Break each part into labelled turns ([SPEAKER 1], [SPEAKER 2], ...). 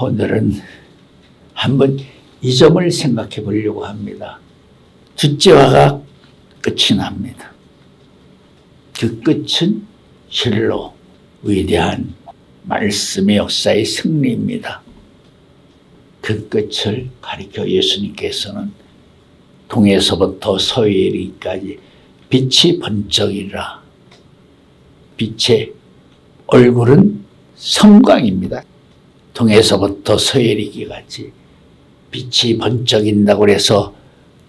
[SPEAKER 1] 오늘은 한번 이 점을 생각해 보려고 합니다. 둘째 화가 끝이 납니다. 그 끝은 실로 위대한 말씀의 역사의 승리입니다. 그 끝을 가리켜 예수님께서는 동에서부터 서에 이르기까지 빛이 번쩍이라. 빛의 얼굴은 성광입니다. 동에서부터 서에 이르기까지 빛이 번쩍인다고 해서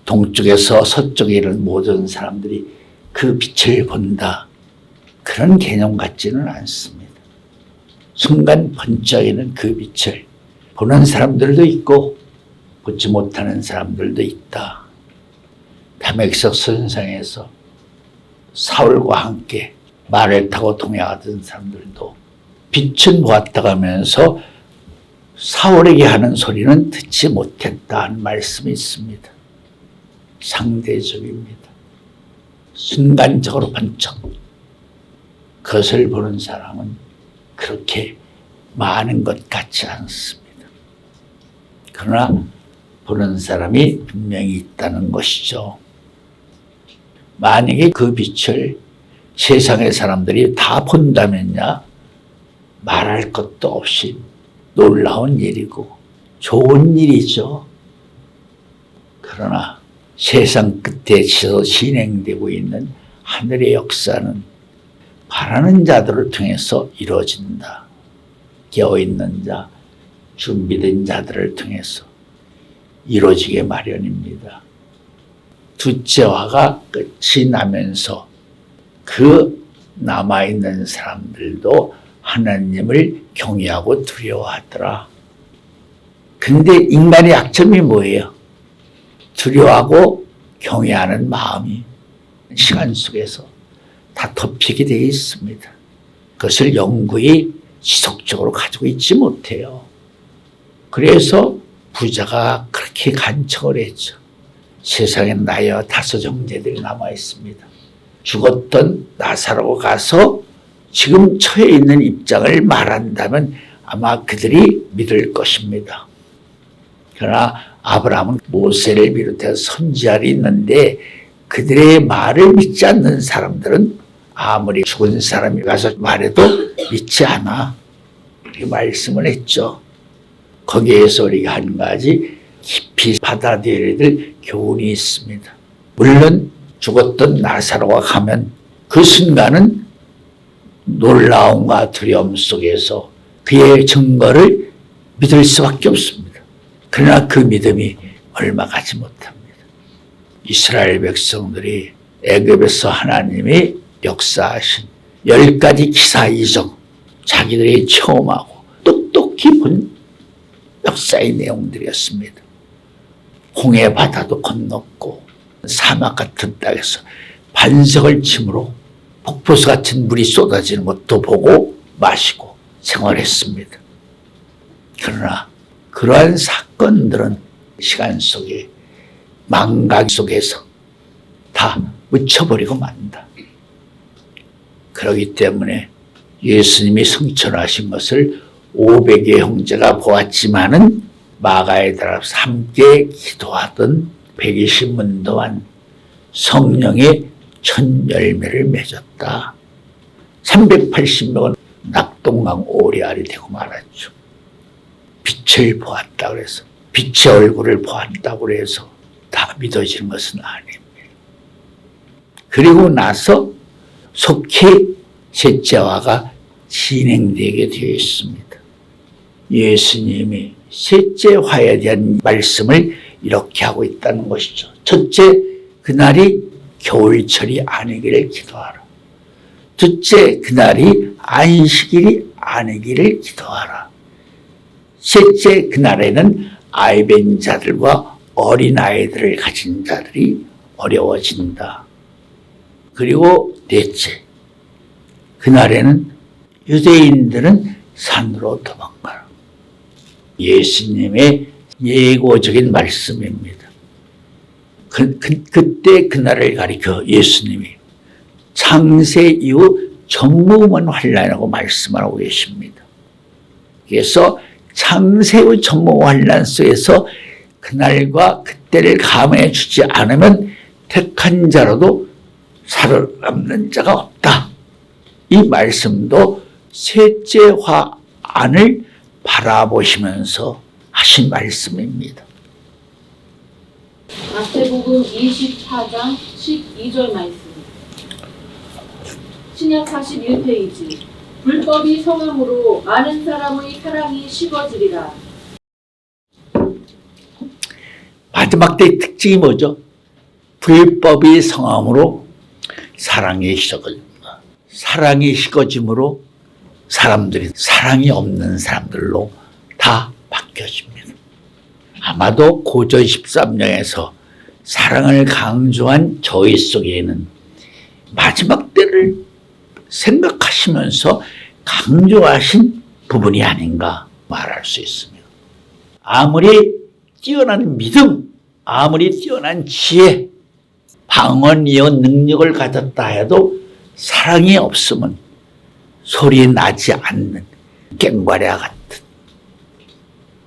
[SPEAKER 1] 동쪽에서 서쪽에 이르는 모든 사람들이 그 빛을 본다. 그런 개념 같지는 않습니다. 순간 번쩍이는 그 빛을 보는 사람들도 있고 보지 못하는 사람들도 있다. 다메섹 선상에서 사울과 함께 말을 타고 동행하던 사람들도 빛은 보았다고 하면서 사울에게 하는 소리는 듣지 못했다는 말씀이 있습니다. 상대적입니다. 순간적으로 번쩍. 그것을 보는 사람은 그렇게 많은 것 같지 않습니다. 그러나 보는 사람이 분명히 있다는 것이죠. 만약에 그 빛을 세상의 사람들이 다 본다면야 말할 것도 없이 놀라운 일이고 좋은 일이죠. 그러나 세상 끝에 진행되고 있는 하늘의 역사는 바라는 자들을 통해서 이루어진다. 깨어있는 자, 준비된 자들을 통해서 이루어지게 마련입니다. 둘째 화가 끝이 나면서 그 남아있는 사람들도 하나님을 경외하고 두려워하더라. 근데 인간의 약점이 뭐예요? 두려워하고 경외하는 마음이 시간 속에서 다 덮이게 되어 있습니다. 그것을 영구히 지속적으로 가지고 있지 못해요. 그래서 부자가 그렇게 간청을 했죠. 세상엔 나여 다섯 형제들이 남아 있습니다. 죽었던 나사로가 가서 지금 처해 있는 입장을 말한다면 아마 그들이 믿을 것입니다. 그러나 아브라함은 모세를 비롯해서 선지자들이 있는데 그들의 말을 믿지 않는 사람들은 아무리 죽은 사람이 가서 말해도 믿지 않아. 이렇게 말씀을 했죠. 거기에서 우리가 한 가지 깊이 받아들여야 될 교훈이 있습니다. 물론 죽었던 나사로가 가면 그 순간은 놀라움과 두려움 속에서 그의 증거를 믿을 수밖에 없습니다. 그러나 그 믿음이 얼마 가지 못합니다. 이스라엘 백성들이 애굽에서 하나님이 역사하신 10가지 기사 이적 자기들이 체험하고 똑똑히 본 역사의 내용들이었습니다. 홍해 바다도 건넜고 사막 같은 땅에서 반석을 침으로 폭포수 같은 물이 쏟아지는 것도 보고 마시고 생활했습니다. 그러나 그러한 사건들은 시간 속에 망각 속에서 다 묻혀버리고 만다. 그렇기 때문에 예수님이 승천하신 것을 500의 형제가 보았지만은 마가에 들어가서 함께 기도하던 120문 동안 성령의 첫 열매를 맺었다. 380명은 낙동강 오리알이 되고 말았죠. 빛을 보았다 그래서 빛의 얼굴을 보았다고 해서 다 믿어지는 것은 아닙니다. 그리고 나서 속히 셋째 화가 진행되게 되어 있습니다. 예수님이 셋째 화에 대한 말씀을 이렇게 하고 있다는 것이죠. 첫째, 그날이 겨울철이 아니기를 기도하라. 둘째, 그날이 안식일이 아니기를 기도하라. 셋째, 그날에는 아이벤 자들과 어린아이들을 가진 자들이 어려워진다. 그리고 넷째, 그날에는 유대인들은 산으로 도망가라. 예수님의 예고적인 말씀입니다. 그때 그날을 가리켜 예수님이 창세 이후 전무후무한 환란이라고 말씀하고 계십니다. 그래서 창세의 전모 환난 속에서 그날과 그때를 감해 주지 않으면 택한 자로도 살아남는 자가 없다. 이 말씀도 셋째 화안을 바라보시면서 하신 말씀입니다.
[SPEAKER 2] 마태복음 24장 12절 말씀. 신약 41페이지. 불법이 성함으로 많은 사람의 사랑이 식어지리라.
[SPEAKER 1] 마지막 때의 특징이 뭐죠? 불법이 성함으로 사랑이 식어집니다. 사랑이 식어짐으로 사람들이 사랑이 없는 사람들로 다 바뀌어집니다. 아마도 고전 13장에서 사랑을 강조한 저희 속에는 마지막 때를 생각하시면서 강조하신 부분이 아닌가 말할 수 있습니다. 아무리 뛰어난 믿음, 아무리 뛰어난 지혜, 방언이여 능력을 가졌다 해도 사랑이 없으면 소리 나지 않는 꽹과랴 같은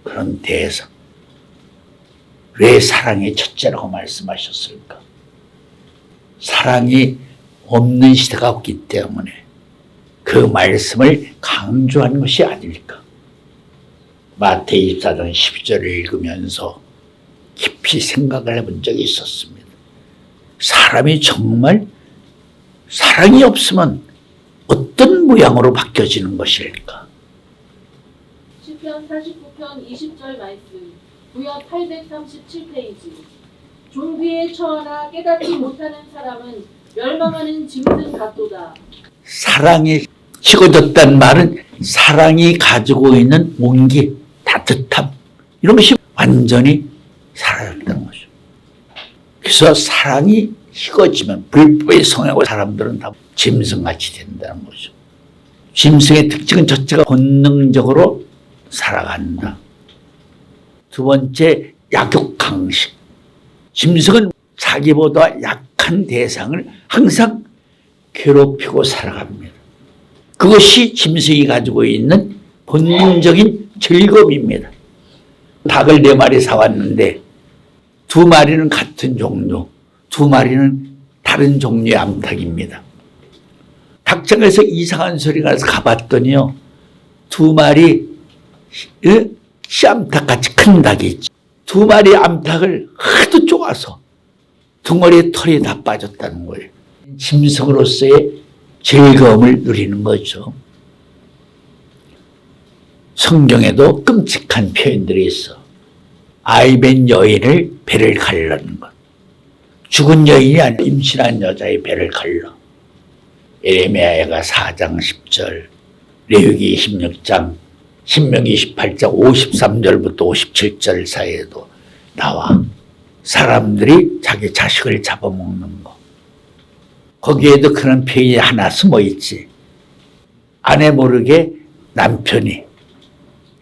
[SPEAKER 1] 그런 대상. 왜 사랑이 첫째라고 말씀하셨을까? 사랑이 없는 시대가 없기 때문에 그 말씀을 강조한 것이 아닐까. 마태 24장 12절을 읽으면서 깊이 생각을 해본 적이 있었습니다. 사람이 정말 사랑이 없으면 어떤 모양으로 바뀌어지는 것일까?
[SPEAKER 2] 시편 49편 20절 말씀. 구역 837페이지. 종귀에 처하나 깨닫지 못하는 사람은 멸망하는 짐승 같도다.
[SPEAKER 1] 사랑이 식어졌다는 말은 사랑이 가지고 있는 온기, 따뜻함 이런 것이 완전히 사라졌다는 거죠. 그래서 사랑이 식어지면 불법의 성하고 사람들은 다 짐승같이 된다는 거죠. 짐승의 특징은 첫째가 본능적으로 살아간다. 두 번째, 약육강식. 짐승은 자기보다 약한 대상을 항상 괴롭히고 살아갑니다. 그것이 짐승이 가지고 있는 본능적인 즐거움입니다. 닭을 4마리 사왔는데 2마리는 같은 종류, 2마리는 다른 종류의 암탉입니다. 닭장에서 이상한 소리가 나서 가봤더니요, 2마리 씨암탉같이 큰 닭이 있죠. 2마리 암탉을 하도 쪼아서 덩어리에 털이 다 빠졌다는 거예요. 짐승으로서의 즐거움을 누리는 거죠. 성경에도 끔찍한 표현들이 있어. 아이벤 여인을 배를 갈르는 것. 죽은 여인이 아니라 임신한 여자의 배를 갈러. 예레미야가 4장 10절, 레위기 26장, 신명기 28장 53절부터 57절 사이에도 나와. 사람들이 자기 자식을 잡아먹는 거. 거기에도 그런 표현이 하나 숨어있지. 아내 모르게 남편이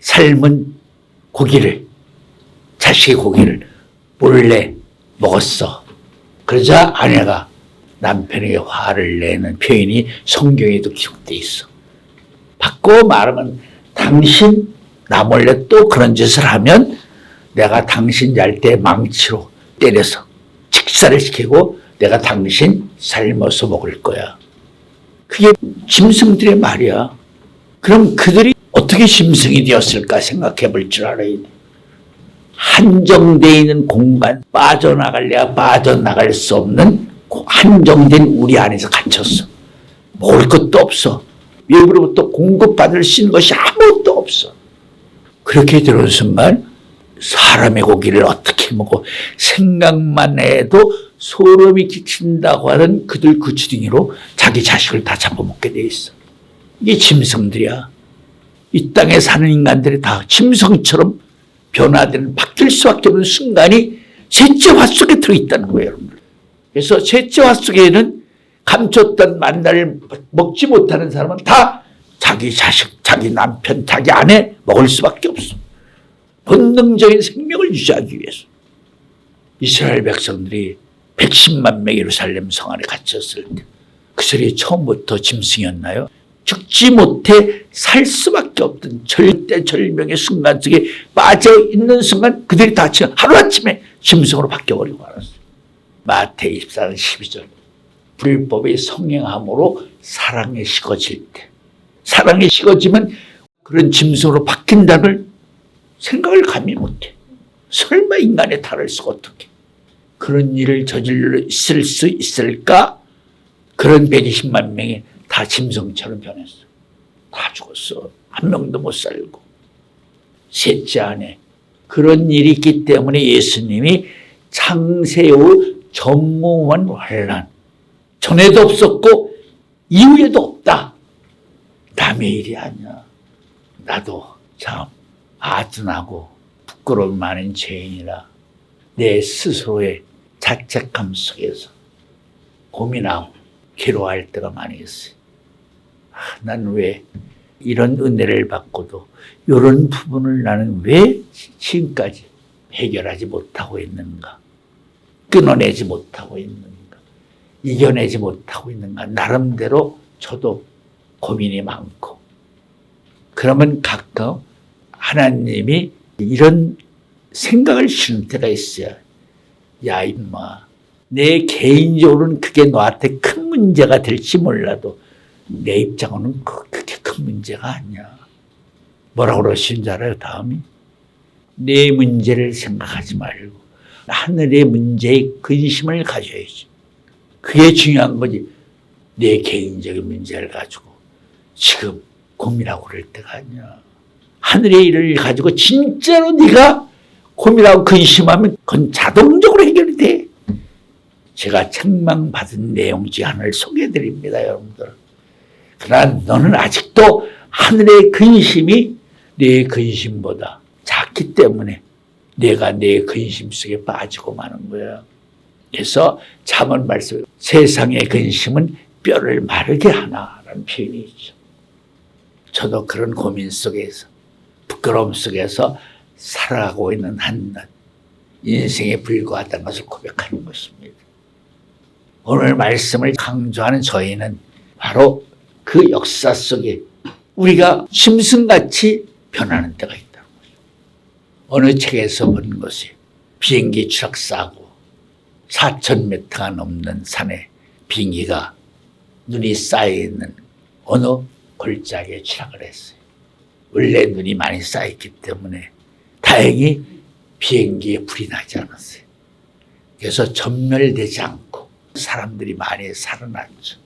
[SPEAKER 1] 삶은 고기를, 자식의 고기를 몰래 먹었어. 그러자 아내가 남편에게 화를 내는 표현이 성경에도 기록되어 있어. 바꿔 말하면 당신 나 몰래 또 그런 짓을 하면 내가 당신 잘 때 망치로 때려서 직사를 시키고 내가 당신 삶아서 먹을 거야. 그게 짐승들의 말이야. 그럼 그들이 어떻게 짐승이 되었을까 생각해 볼 줄 알아야 돼. 한정되어 있는 공간, 빠져나갈래야 빠져나갈 수 없는 한정된 우리 안에서 갇혔어. 먹을 것도 없어. 외부로부터 공급받을 수 있는 것이 아무것도 없어. 그렇게 들어온 순간 사람의 고기를 어떻게 먹어. 생각만 해도 소름이 끼친다고 하는 그들 그 주둥이로 자기 자식을 다 잡아먹게 돼 있어. 이게 짐승들이야. 이 땅에 사는 인간들이 다 짐승처럼 변화되는, 바뀔 수밖에 없는 순간이 셋째 화 속에 들어있다는 거예요, 여러분들. 그래서 셋째 화 속에는 감췄던 만나를 먹지 못하는 사람은 다 자기 자식, 자기 남편, 자기 아내 먹을 수밖에 없어. 본능적인 생명을 유지하기 위해서. 이스라엘 백성들이 110만 명 예루살렘 성 안에 갇혔을 때 그 소리 처음부터 짐승이었나요? 죽지 못해 살 수밖에 수밖에 없던 절대절명의 순간 속에 빠져있는 순간 그들이 다 하루아침에 짐승으로 바뀌어버리고 말았어요. 마태 24장 12절. 불법의 성행함으로 사랑에 식어질 때, 사랑에 식어지면 그런 짐승으로 바뀐다는 생각을 감히 못해. 설마 인간의 탈을 쓰고 어떻게 그런 일을 저질러 있을 수 있을까? 그런 120만 명이 다 짐승처럼 변했어. 다 죽었어. 한 명도 못 살고. 셋째 안에 그런 일이 있기 때문에 예수님이 창세후 전무후무한 환난, 전에도 없었고 이후에도 없다. 남의 일이 아니야. 나도 참 아둔하고 부끄러움 많은 죄인이라 내 스스로의 자책감 속에서 고민하고 괴로워할 때가 많이 있어요. 난 왜 이런 은혜를 받고도 이런 부분을 나는 왜 지금까지 해결하지 못하고 있는가? 끊어내지 못하고 있는가? 이겨내지 못하고 있는가? 나름대로 저도 고민이 많고, 그러면 가끔 하나님이 이런 생각을 주는 때가 있어요. 야 임마, 내 개인적으로는 그게 너한테 큰 문제가 될지 몰라도 내 입장으로는 그렇게 큰 문제가 아니야. 뭐라고 그러시는 줄 알아요? 다음이 내 문제를 생각하지 말고 하늘의 문제에 근심을 가져야지. 그게 중요한 거지. 내 개인적인 문제를 가지고 지금 고민하고 그럴 때가 아니야. 하늘의 일을 가지고 진짜로 네가 고민하고 근심하면 그건 자동적으로 해결이 돼. 제가 책망받은 내용 중 하나를 소개해드립니다, 여러분들. 그러나 너는 아직도 하늘의 근심이 내 근심보다 작기 때문에 내가 내 근심 속에 빠지고 마는 거야. 그래서 잠언 말씀, 세상의 근심은 뼈를 마르게 하나라는 표현이 있죠. 저도 그런 고민 속에서, 부끄러움 속에서 살아가고 있는 한낱 인생에 불과하다는 것을 고백하는 것입니다. 오늘 말씀을 강조하는 저희는 바로 그 역사 속에 우리가 짐승같이 변하는 때가 있다는 거죠. 어느 책에서 본 것이 비행기 추락사고 4,000m가 넘는 산에 비행기가 눈이 쌓여있는 어느 골짜기에 추락을 했어요. 원래 눈이 많이 쌓였기 때문에 다행히 비행기에 불이 나지 않았어요. 그래서 전멸되지 않고 사람들이 많이 살아났죠.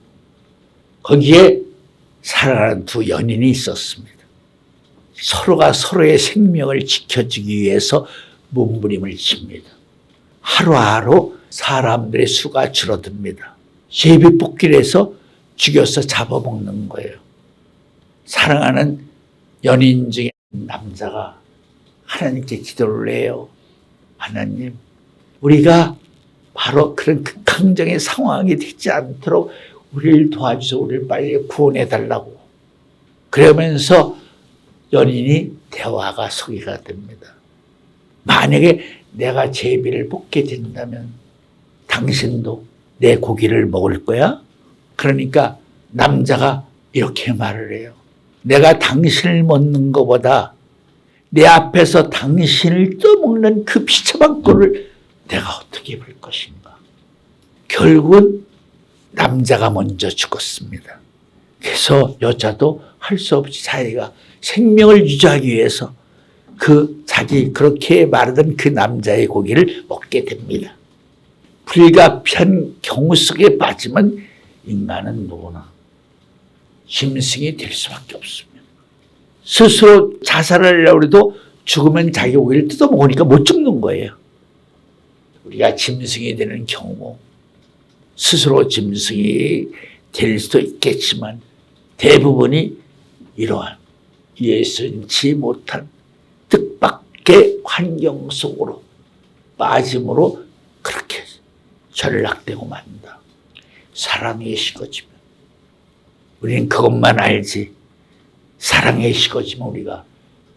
[SPEAKER 1] 거기에 살아가는 두 연인이 있었습니다. 서로가 서로의 생명을 지켜주기 위해서 몸부림을 칩니다. 하루하루 사람들의 수가 줄어듭니다. 제비뽑기를 해서 죽여서 잡아먹는 거예요. 사랑하는 연인 중에 남자가 하나님께 기도를 해요. 하나님, 우리가 바로 그런 극한적인 상황이 되지 않도록 우리를 도와주셔서 우리를 빨리 구원해달라고. 그러면서 연인이 대화가 소개가 됩니다. 만약에 내가 제비를 뽑게 된다면 당신도 내 고기를 먹을 거야? 그러니까 남자가 이렇게 말을 해요. 내가 당신을 먹는 것보다 내 앞에서 당신을 떠먹는 그 비참한 꼴을 내가 어떻게 볼 것인가. 결국은 남자가 먼저 죽었습니다. 그래서 여자도 할 수 없이 자기가 생명을 유지하기 위해서 그 자기 그렇게 말하던 그 남자의 고기를 먹게 됩니다. 불가피한 경우 속에 빠지면 인간은 누구나 짐승이 될 수밖에 없습니다. 스스로 자살하려고 해도 죽으면 자기 고기를 뜯어먹으니까 못 죽는 거예요. 우리가 짐승이 되는 경우 스스로 짐승이 될 수도 있겠지만 대부분이 이러한 예순치 못한 뜻밖의 환경 속으로 빠짐으로 그렇게 전락되고 만다. 사랑에 식어지면 우리는 그것만 알지, 사랑에 식어지면 우리가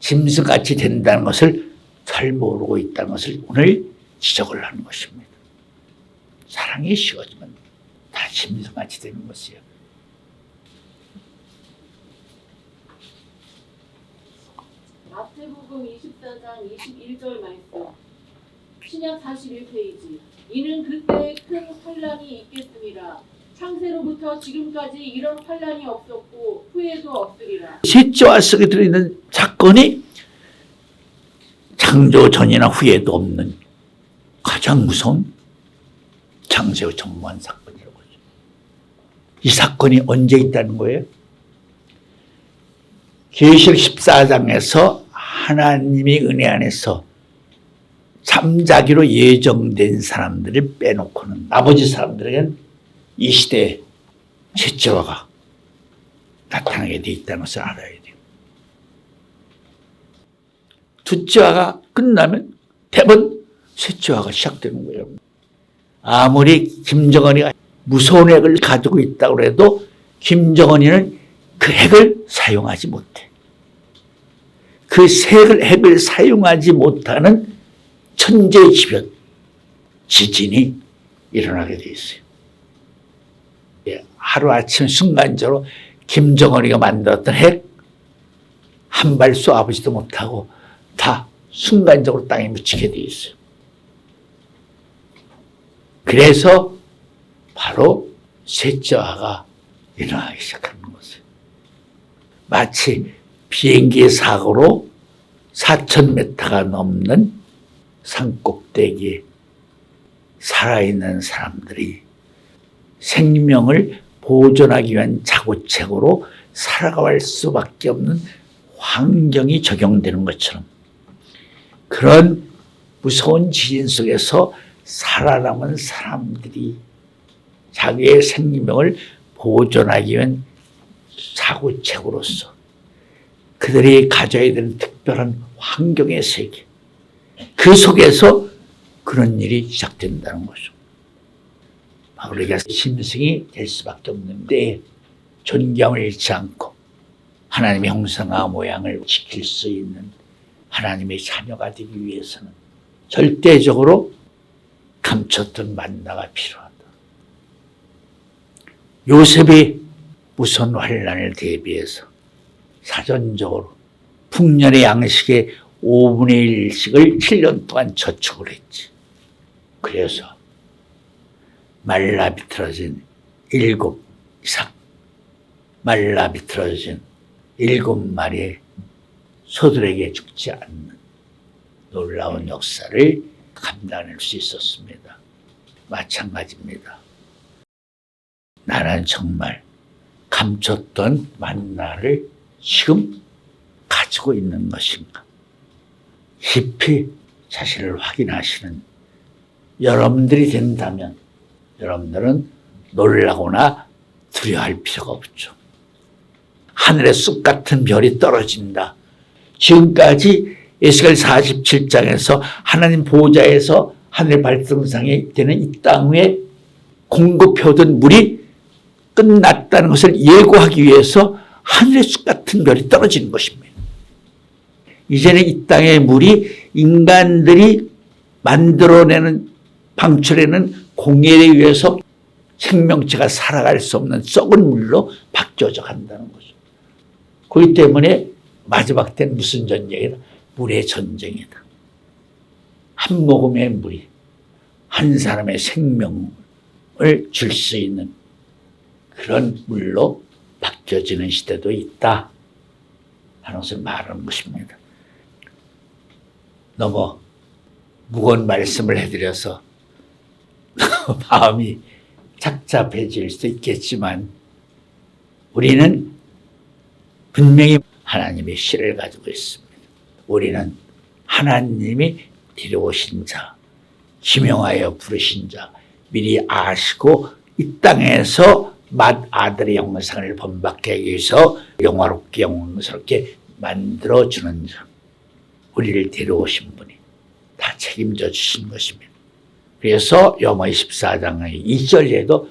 [SPEAKER 1] 짐승같이 된다는 것을 잘 모르고 있다는 것을 오늘 지적을 하는 것입니다. 사랑에 식어지면 다 짐승같이 되는 것이에요.
[SPEAKER 2] 마태복음 24장 21절 말씀, 신약 41페이지. 이는 그때 큰 환란이 있겠음이라. 창세로부터 지금까지 이런 환란이 없었고 후에도 없으리라.
[SPEAKER 1] 셋째와 속에 들어있는 사건이 창조 전이나 후에도 없는 가장 무서운 창세의 전무한 사건이라고 하죠. 이 사건이 언제 있다는 거예요? 계시록 14장에서 하나님의 은혜 안에서 잠자기로 예정된 사람들을 빼놓고는 나머지 사람들에게는 이 시대에 셋째화가 나타나게 돼 있다는 것을 알아야 돼요. 둘째화가 끝나면 대부분 셋째화가 시작되는 거예요. 아무리 김정은이 무서운 핵을 가지고 있다고 해도 김정은이는 그 핵을 사용하지 못해. 그 핵을 사용하지 못하는 천재지변, 지진이 일어나게 돼 있어요. 하루아침 순간적으로 김정은이가 만들었던 핵 한 발 쏘아보지도 못하고 다 순간적으로 땅에 묻히게 돼 있어요. 그래서 바로 셋째화가 일어나기 시작하는 것이에요. 마치 비행기 사고로 4,000m가 넘는 산꼭대기에 살아있는 사람들이 생명을 보존하기 위한 자구책으로 살아갈 수밖에 없는 환경이 적용되는 것처럼 그런 무서운 지진 속에서 살아남은 사람들이 자기의 생명을 보존하기 위한 자구책으로서 그들이 가져야 되는 특별한 환경의 세계, 그 속에서 그런 일이 시작된다는 거죠. 우리가 짐승이 될 수밖에 없는데 존경을 잃지 않고 하나님의 형상과 모양을 지킬 수 있는 하나님의 자녀가 되기 위해서는 절대적으로 감췄던 만나가 필요하다. 요셉이 무서운 환란을 대비해서 사전적으로 풍년의 양식의 5분의 1씩을 7년 동안 저축을 했지. 그래서 말라 비틀어진 7 이상, 말라 비틀어진 7마리의 소들에게 죽지 않는 놀라운 역사를 감당할 수 있었습니다. 마찬가지입니다. 나는 정말 감췄던 만나를 지금 가지고 있는 것인가? 깊이 자신을 확인하시는 여러분들이 된다면 여러분들은 놀라거나 두려워할 필요가 없죠. 하늘에 쑥 같은 별이 떨어진다. 지금까지 에스겔 47장에서 하나님 보좌에서 하늘 발등상에 되는 이 땅 위에 공급해오던 물이 끝났다는 것을 예고하기 위해서 하늘의 쑥 같은 별이 떨어지는 것입니다. 이제는 이 땅의 물이 인간들이 만들어내는 방출해내는 공해에 의해서 생명체가 살아갈 수 없는 썩은 물로 바뀌어져 간다는 거죠. 그렇기 때문에 마지막 때는 무슨 전쟁이다? 물의 전쟁이다. 한 모금의 물이 한 사람의 생명을 줄 수 있는 그런 물로 바뀌어지는 시대도 있다 하는 것을 말하는 것입니다. 너무 무거운 말씀을 해드려서 마음이 착잡해질 수도 있겠지만 우리는 분명히 하나님의 씨를 가지고 있습니다. 우리는 하나님이 데려오신 자, 지명하여 부르신 자, 미리 아시고 이 땅에서 맏아들의 영생을 본받게 하기 위해서 영화롭게 영광스럽게 만들어주는 자, 우리를 데려오신 분이 다 책임져 주신 것입니다. 그래서 요모 14장의 2절에도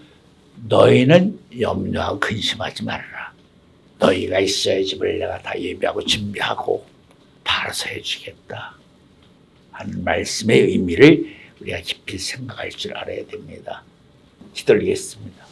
[SPEAKER 1] 너희는 염려하고 근심하지 말아라. 너희가 있어야 집을 내가 다 예비하고 준비하고 다 알아서 해주겠다 하는 말씀의 의미를 우리가 깊이 생각할 줄 알아야 됩니다. 기도드리겠습니다.